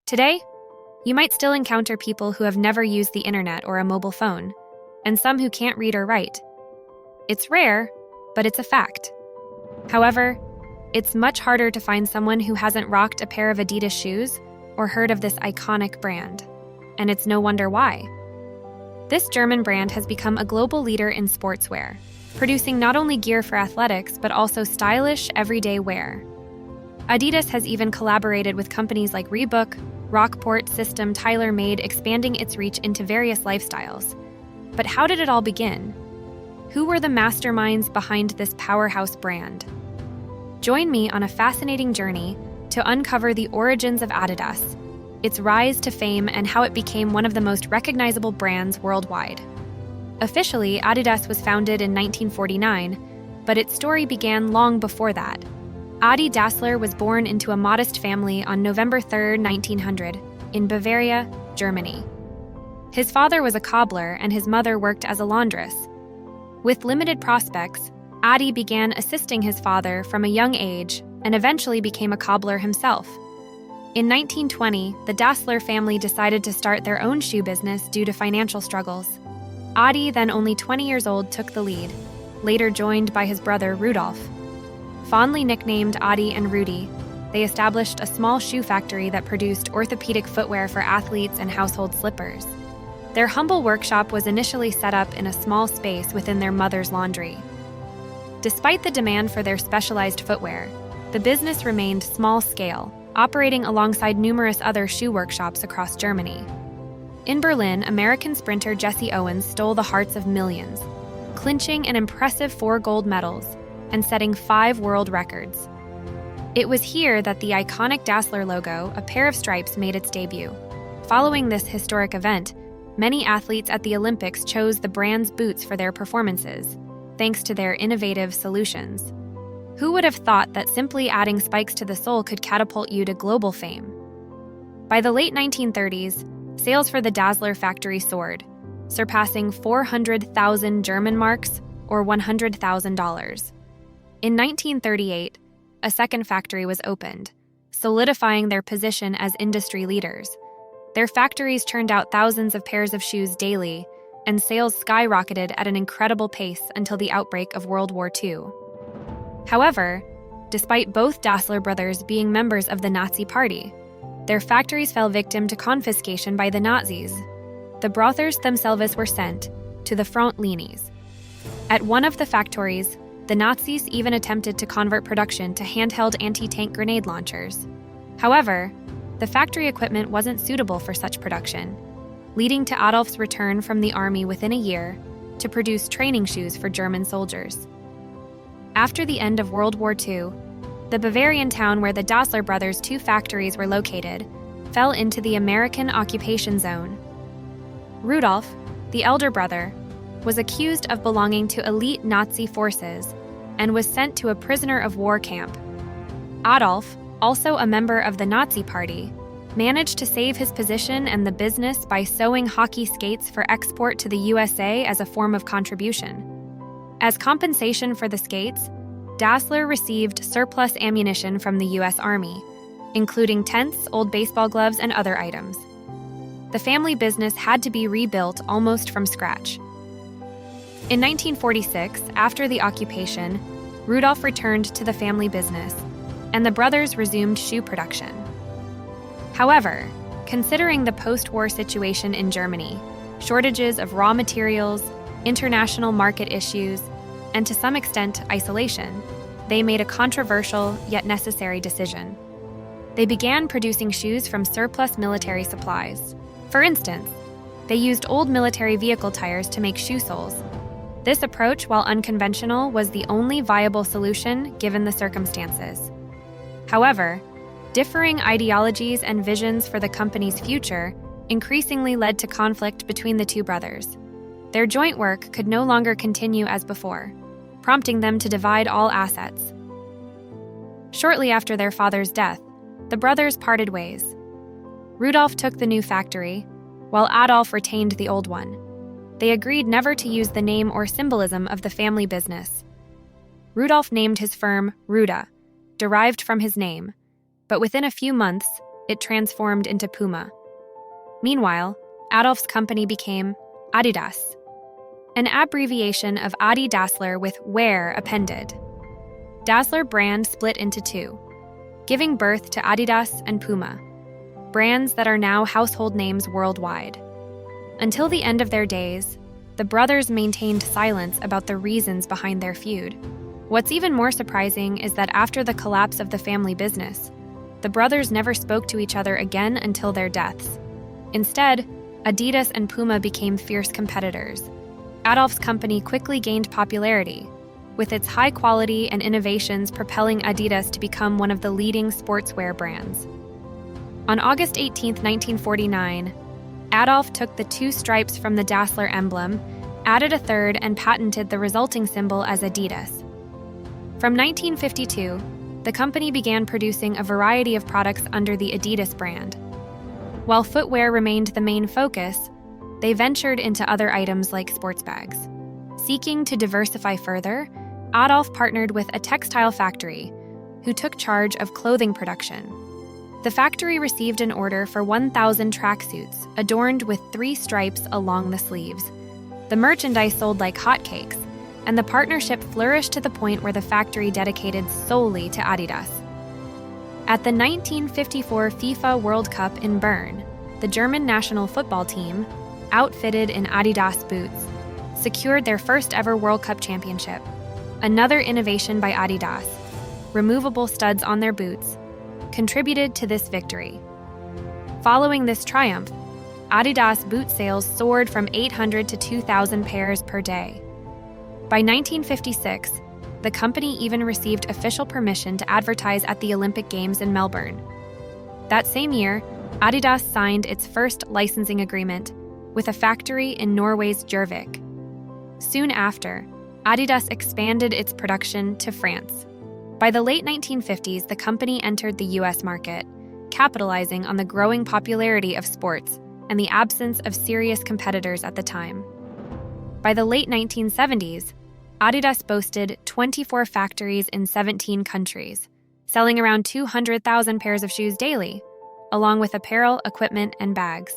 Today, you might still encounter people who have never used the internet or a mobile phone, and some who can't read or write. It's rare, but it's a fact. However, it's much harder to find someone who hasn't rocked a pair of Adidas shoes or heard of this iconic brand. And it's no wonder why. This German brand has become a global leader in sportswear, producing not only gear for athletics but also stylish, everyday wear. Adidas has even collaborated with companies like Reebok, Rockport, System, TaylorMade, expanding its reach into various lifestyles. But how did it all begin? Who were the masterminds behind this powerhouse brand? Join me on a fascinating journey to uncover the origins of Adidas, its rise to fame, and how it became one of the most recognizable brands worldwide. Officially, Adidas was founded in 1949, but its story began long before that. Adi Dassler was born into a modest family on November 3, 1900, in Bavaria, Germany. His father was a cobbler and his mother worked as a laundress. With limited prospects, Adi began assisting his father from a young age and eventually became a cobbler himself. In 1920, the Dassler family decided to start their own shoe business due to financial struggles. Adi, then only 20 years old, took the lead, later joined by his brother Rudolf. Fondly nicknamed Adi and Rudy, they established a small shoe factory that produced orthopedic footwear for athletes and household slippers. Their humble workshop was initially set up in a small space within their mother's laundry. Despite the demand for their specialized footwear, the business remained small-scale, operating alongside numerous other shoe workshops across Germany. In Berlin, American sprinter Jesse Owens stole the hearts of millions, clinching an impressive 4 gold medals and setting 5 world records. It was here that the iconic Dassler logo, a pair of stripes, made its debut. Following this historic event, many athletes at the Olympics chose the brand's boots for their performances, thanks to their innovative solutions. Who would have thought that simply adding spikes to the sole could catapult you to global fame? By the late 1930s, sales for the Dassler factory soared, surpassing 400,000 German marks or $100,000. In 1938, a second factory was opened, solidifying their position as industry leaders. Their factories churned out thousands of pairs of shoes daily, and sales skyrocketed at an incredible pace until the outbreak of World War II. However, despite both Dassler brothers being members of the Nazi Party, their factories fell victim to confiscation by the Nazis. The brothers themselves were sent to the front lines. At one of the factories, the Nazis even attempted to convert production to handheld anti-tank grenade launchers. However, the factory equipment wasn't suitable for such production, leading to Adolf's return from the army within a year to produce training shoes for German soldiers. After the end of World War II, the Bavarian town where the Dassler brothers' 2 factories were located fell into the American occupation zone. Rudolf, the elder brother, was accused of belonging to elite Nazi forces and was sent to a prisoner of war camp. Adolf, also a member of the Nazi Party, managed to save his position and the business by sewing hockey skates for export to the USA as a form of contribution. As compensation for the skates, Dassler received surplus ammunition from the U.S. Army, including tents, old baseball gloves, and other items. The family business had to be rebuilt almost from scratch. In 1946, after the occupation, Rudolf returned to the family business, and the brothers resumed shoe production. However, considering the post-war situation in Germany, shortages of raw materials, international market issues, and to some extent isolation, they made a controversial yet necessary decision. They began producing shoes from surplus military supplies. For instance, they used old military vehicle tires to make shoe soles. This approach, while unconventional, was the only viable solution given the circumstances. However, differing ideologies and visions for the company's future increasingly led to conflict between the 2 brothers. Their joint work could no longer continue as before, prompting them to divide all assets. Shortly after their father's death, the brothers parted ways. Rudolf took the new factory, while Adolf retained the old one. They agreed never to use the name or symbolism of the family business. Rudolf named his firm Ruda, derived from his name, but within a few months, it transformed into Puma. Meanwhile, Adolf's company became Adidas, an abbreviation of Adi Dassler with wear appended. Dassler brand split into two, giving birth to Adidas and Puma, brands that are now household names worldwide. Until the end of their days, the brothers maintained silence about the reasons behind their feud. What's even more surprising is that after the collapse of the family business, the brothers never spoke to each other again until their deaths. Instead, Adidas and Puma became fierce competitors. Adolf's company quickly gained popularity, with its high quality and innovations propelling Adidas to become one of the leading sportswear brands. On August 18, 1949, Adolf took the two stripes from the Dassler emblem, added a third, and patented the resulting symbol as Adidas. From 1952, the company began producing a variety of products under the Adidas brand. While footwear remained the main focus, they ventured into other items like sports bags. Seeking to diversify further, Adolf partnered with a textile factory, who took charge of clothing production. The factory received an order for 1,000 tracksuits, adorned with 3 stripes along the sleeves. The merchandise sold like hotcakes, and the partnership flourished to the point where the factory dedicated solely to Adidas. At the 1954 FIFA World Cup in Bern, the German national football team, outfitted in Adidas boots, secured their first ever World Cup championship. Another innovation by Adidas, removable studs on their boots, contributed to this victory. Following this triumph, Adidas boot sales soared from 800 to 2,000 pairs per day. By 1956, the company even received official permission to advertise at the Olympic Games in Melbourne. That same year, Adidas signed its first licensing agreement with a factory in Norway's Gjøvik. Soon after, Adidas expanded its production to France. By the late 1950s, the company entered the US market, capitalizing on the growing popularity of sports and the absence of serious competitors at the time. By the late 1970s, Adidas boasted 24 factories in 17 countries, selling around 200,000 pairs of shoes daily, along with apparel, equipment, and bags.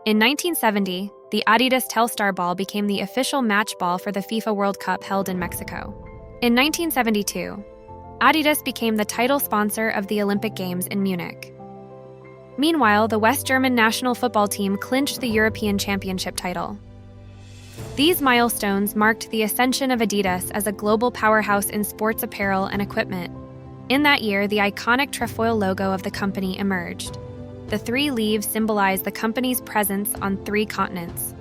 In 1970, the Adidas Telstar ball became the official match ball for the FIFA World Cup held in Mexico. In 1972, Adidas became the title sponsor of the Olympic Games in Munich. Meanwhile, the West German national football team clinched the European Championship title. These milestones marked the ascension of Adidas as a global powerhouse in sports apparel and equipment. In that year, the iconic trefoil logo of the company emerged. The 3 leaves symbolize the company's presence on 3 continents.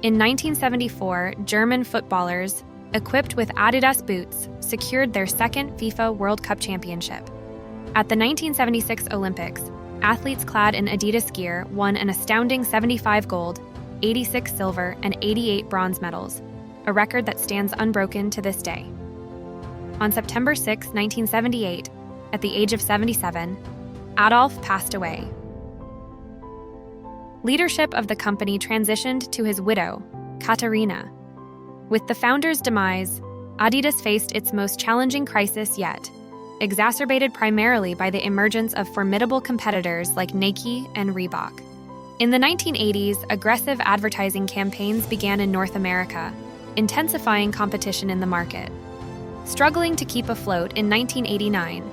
In 1974, German footballers, equipped with Adidas boots, secured their second FIFA World Cup championship. At the 1976 Olympics, athletes clad in Adidas gear won an astounding 75 gold, 86 silver, and 88 bronze medals, a record that stands unbroken to this day. On September 6, 1978, at the age of 77, Adolf passed away. Leadership of the company transitioned to his widow, Katharina. With the founder's demise, Adidas faced its most challenging crisis yet, exacerbated primarily by the emergence of formidable competitors like Nike and Reebok. In the 1980s, aggressive advertising campaigns began in North America, intensifying competition in the market. Struggling to keep afloat in 1989,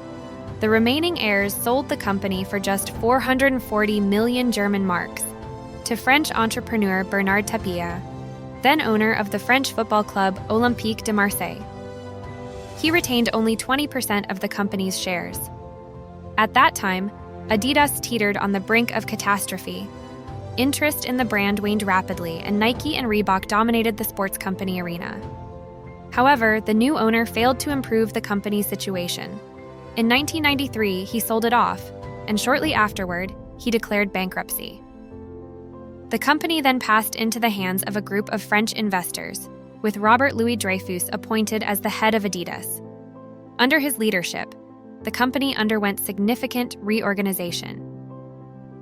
the remaining heirs sold the company for just 440 million German marks to French entrepreneur Bernard Tapie, then owner of the French football club Olympique de Marseille. He retained only 20% of the company's shares. At that time, Adidas teetered on the brink of catastrophe. Interest in the brand waned rapidly, and Nike and Reebok dominated the sports company arena. However, the new owner failed to improve the company's situation. In 1993, he sold it off, and shortly afterward, he declared bankruptcy. The company then passed into the hands of a group of French investors, with Robert Louis Dreyfus appointed as the head of Adidas. Under his leadership, the company underwent significant reorganization.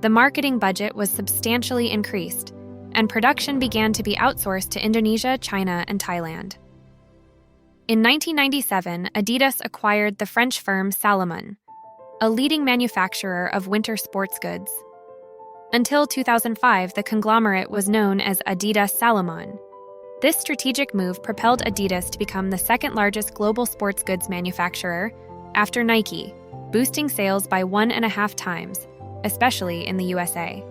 The marketing budget was substantially increased, and production began to be outsourced to Indonesia, China, and Thailand. In 1997, Adidas acquired the French firm Salomon. a leading manufacturer of winter sports goods. Until 2005, the conglomerate was known as Adidas Salomon. This strategic move propelled Adidas to become the second-largest global sports goods manufacturer after Nike, boosting sales by 1.5 times, especially in the USA.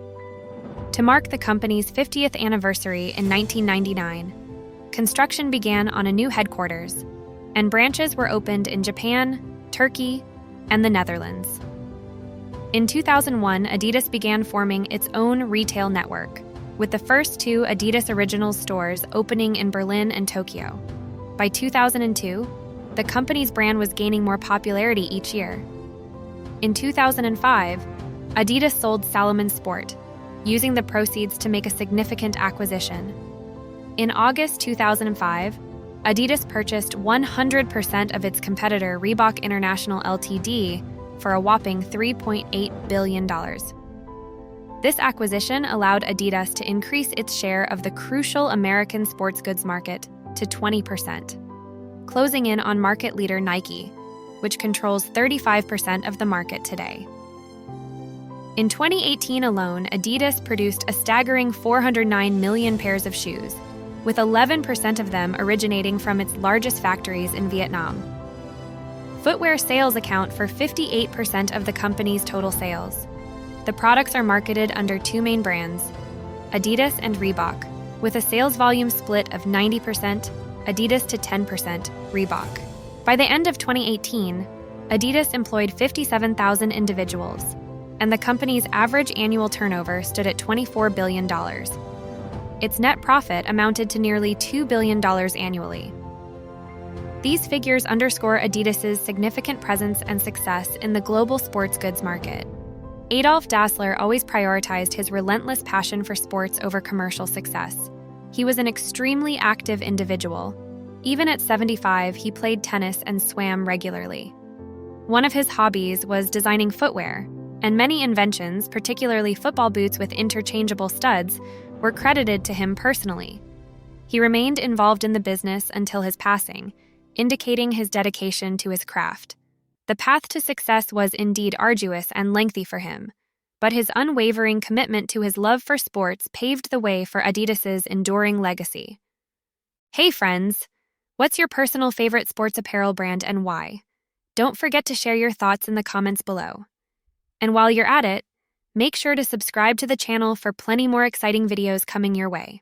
To mark the company's 50th anniversary in 1999, construction began on a new headquarters, and branches were opened in Japan, Turkey, and the Netherlands. In 2001, Adidas began forming its own retail network, with the first 2 Adidas Originals stores opening in Berlin and Tokyo. By 2002, the company's brand was gaining more popularity each year. In 2005, Adidas sold Salomon Sport, using the proceeds to make a significant acquisition. In August 2005, Adidas purchased 100% of its competitor Reebok International Ltd. For a whopping $3.8 billion. This acquisition allowed Adidas to increase its share of the crucial American sports goods market to 20%, closing in on market leader Nike, which controls 35% of the market today. In 2018 alone, Adidas produced a staggering 409 million pairs of shoes, with 11% of them originating from its largest factories in Vietnam. Footwear sales account for 58% of the company's total sales. The products are marketed under 2 main brands, Adidas and Reebok, with a sales volume split of 90% Adidas to 10% Reebok. By the end of 2018, Adidas employed 57,000 individuals, and the company's average annual turnover stood at $24 billion. Its net profit amounted to nearly $2 billion annually. These figures underscore Adidas's significant presence and success in the global sports goods market. Adolf Dassler always prioritized his relentless passion for sports over commercial success. He was an extremely active individual. Even at 75, he played tennis and swam regularly. One of his hobbies was designing footwear, and many inventions, particularly football boots with interchangeable studs, were credited to him personally. He remained involved in the business until his passing, indicating his dedication to his craft. The path to success was indeed arduous and lengthy for him, but his unwavering commitment to his love for sports paved the way for Adidas's enduring legacy. Hey friends, what's your personal favorite sports apparel brand and why? Don't forget to share your thoughts in the comments below. And while you're at it, make sure to subscribe to the channel for plenty more exciting videos coming your way.